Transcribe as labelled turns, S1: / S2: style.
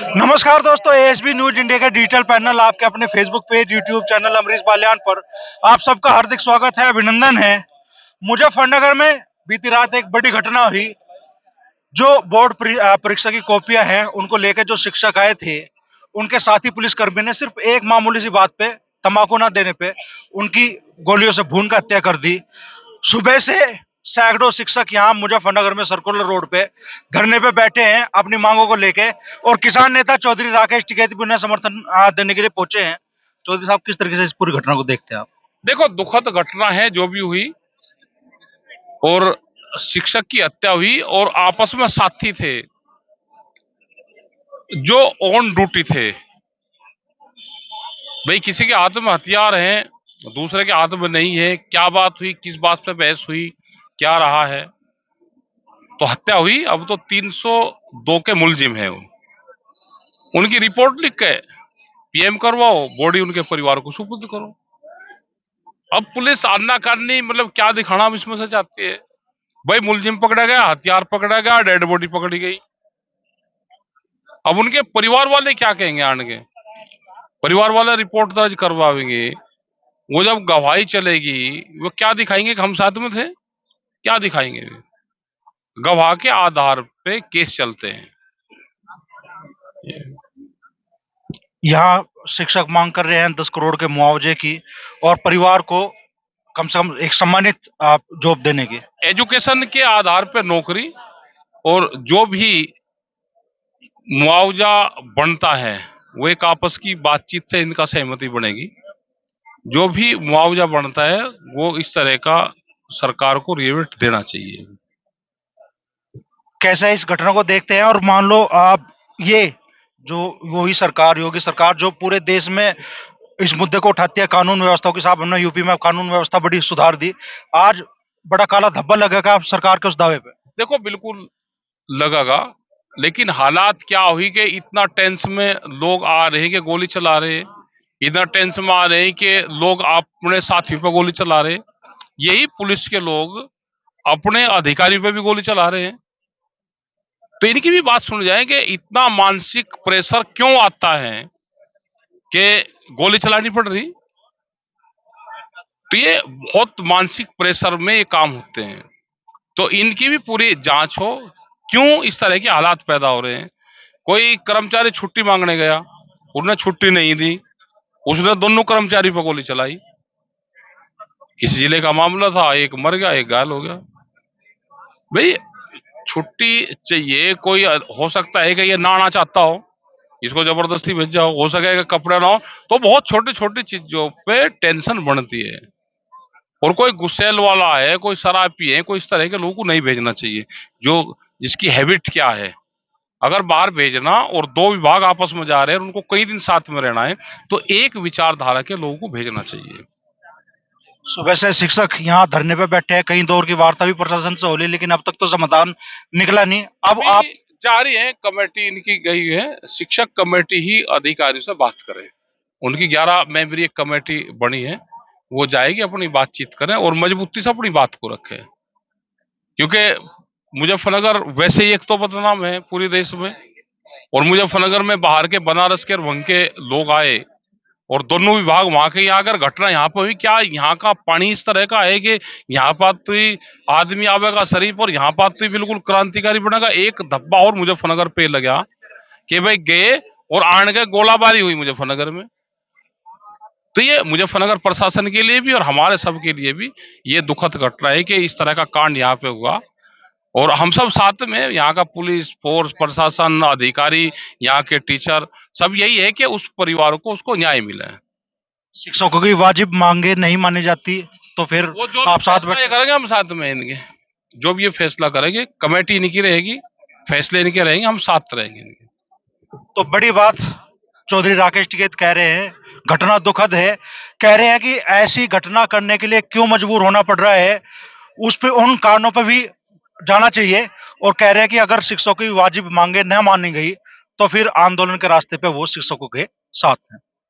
S1: नमस्कार दोस्तों, ASB news India का डिजिटल पैनल आपके अपने Facebook page, YouTube channel Amrish Balyan पर आप सबका हार्दिक स्वागत है, अभिनंदन है। मुजफ्फरनगर में बीती रात एक बड़ी घटना हुई। जो बोर्ड परीक्षा की कॉपियां हैं उनको लेकर जो शिक्षक आए थे, उनके साथी पुलिसकर्मी ने सिर्फ एक मामूली सी बात पे, तंबाकू ना देने पे उनकी गोलियों से भून कर हत्या कर दी। सुबह से सैकड़ों शिक्षक यहाँ मुजफ्फरनगर में सर्कुलर रोड पे धरने पे बैठे हैं अपनी मांगों को लेके, और किसान नेता चौधरी राकेश टिकैत भी उन्हें समर्थन देने के लिए पहुंचे हैं। चौधरी साहब, किस तरीके से इस पूरी घटना को देखते हैं आप?
S2: देखो, दुखद घटना है जो भी हुई, और शिक्षक की हत्या हुई और आपस में साथी थे जो ऑन ड्यूटी थे। भाई, किसी के हाथ में हथियार है, दूसरे के हाथ में नहीं है। क्या बात हुई, किस बात पे बहस हुई, क्या रहा है, तो हत्या हुई। अब तो 302 के मुलजिम है उनकी रिपोर्ट लिख के पीएम करवाओ, बॉडी उनके परिवार को सुपुर्द करो। अब पुलिस आनाकानी मतलब क्या दिखाना हम इसमें से चाहती है? भाई, मुलजिम पकड़ा गया, हथियार पकड़ा गया, डेड बॉडी पकड़ी गई। अब उनके परिवार वाले क्या कहेंगे? आने के परिवार वाले रिपोर्ट दर्ज करवाएंगे, वो जब गवाही चलेगी वो क्या दिखाएंगे कि हम साथ में थे? क्या दिखाएंगे? गवाह के आधार पे केस चलते हैं।
S1: यहाँ शिक्षक मांग कर रहे हैं 10 करोड़ के मुआवजे की और परिवार को कम से कम एक सम्मानित जॉब देने की।
S2: एजुकेशन के आधार पे नौकरी, और जो भी मुआवजा बनता है वो एक आपस की बातचीत से इनका सहमति बनेगी। जो भी मुआवजा बनता है वो इस तरह का सरकार को रिबेट देना चाहिए।
S1: कैसा इस घटना को देखते हैं? और मान लो आप ये जो वही सरकार, योगी सरकार जो पूरे देश में इस मुद्दे को उठाती है, कानून व्यवस्था की, साहब हमने यूपी में कानून व्यवस्था बड़ी सुधार दी, आज बड़ा काला धब्बा लगेगा सरकार के उस दावे पे?
S2: देखो, बिल्कुल लगेगा, लेकिन हालात क्या हुई कि इतना टेंस में लोग आ रहे हैं कि गोली चला रहे हैं, इतना टेंस में आ रहे हैं कि लोग अपने साथी पर गोली चला रहे हैं। यही पुलिस के लोग अपने अधिकारी पे भी गोली चला रहे हैं। तो इनकी भी बात सुन जाए कि इतना मानसिक प्रेशर क्यों आता है कि गोली चलानी पड़ रही। तो ये बहुत मानसिक प्रेशर में ये काम होते हैं। तो इनकी भी पूरी जांच हो, क्यों इस तरह के हालात पैदा हो रहे हैं। कोई कर्मचारी छुट्टी मांगने गया, उसने छुट्टी नहीं दी, उसने दोनों कर्मचारी पर गोली चलाई। किसी जिले का मामला था, एक मर गया, एक घायल हो गया। भाई, छुट्टी चाहिए, कोई हो सकता है कि ये ना आना चाहता हो, इसको जबरदस्ती भेज जाओ, हो सकेगा कपड़े ना हो। तो बहुत छोटी छोटी चीजों पे टेंशन बढ़ती है। और कोई गुस्सेल वाला है, कोई शराबी है, कोई इस तरह के लोगों को नहीं भेजना चाहिए। जो जिसकी हैबिट क्या है, अगर बाहर भेजना और दो विभाग आपस में जा रहे हैं, उनको कई दिन साथ में रहना है, तो एक विचारधारा के लोगों को भेजना चाहिए।
S1: सुबह से शिक्षक यहाँ धरने पे बैठे हैं, कई दौर की वार्ता भी प्रशासन से हो ली, लेकिन अब तक तो समाधान निकला नहीं। अब आप
S2: जारी है, कमेटी इनकी गई है, शिक्षक कमेटी ही अधिकारियों से बात करे। उनकी 11 मेंबरी एक कमेटी बनी है, वो जाएगी, अपनी बातचीत करें और मजबूती से अपनी बात को रखें। क्योंकि मुजफ्फरनगर वैसे ही एक तो बदनाम है पूरे देश में, और मुजफ्फरनगर में बाहर के, बनारस के और वहां के लोग आए, और दोनों विभाग वहां के, यहाँ अगर घटना यहाँ पे हुई, क्या यहाँ का पानी इस तरह का है कि यहाँ पर तो आदमी आवेगा शरीफ और यहाँ पर तो बिल्कुल क्रांतिकारी बनेगा। एक धब्बा और मुजफ्फरनगर पे लगा कि भाई गए और आने के गोलाबारी हुई मुजफ्फरनगर में। तो ये मुजफ्फरनगर प्रशासन के लिए भी और हमारे सब के लिए भी ये दुखद घटना है कि इस तरह का कांड यहाँ पे हुआ। और हम सब साथ में, यहाँ का पुलिस फोर्स, प्रशासन, अधिकारी, यहाँ के टीचर, सब यही है कि उस परिवार को उसको न्याय मिले।
S1: शिक्षकों की वाजिब मांगे नहीं मानी जाती तो फिर
S2: वो जो
S1: आप साथ
S2: फैसला करेंगे, हम साथ में इनके जो भी ये फैसला करेंगे, कमेटी इनकी रहेगी, फैसले इनके रहेंगे, हम साथ रहेंगे इनके।
S1: तो बड़ी बात चौधरी राकेश टिकैत कह रहे हैं, घटना दुखद है, कह रहे हैं कि ऐसी घटना करने के लिए क्यों मजबूर होना पड़ रहा है, उस पे उन कारणों पर भी जाना चाहिए। और कह रहे हैं कि अगर शिक्षकों की वाजिब मांगे न मानी गई तो फिर आंदोलन के रास्ते पे वो शिक्षकों के साथ हैं।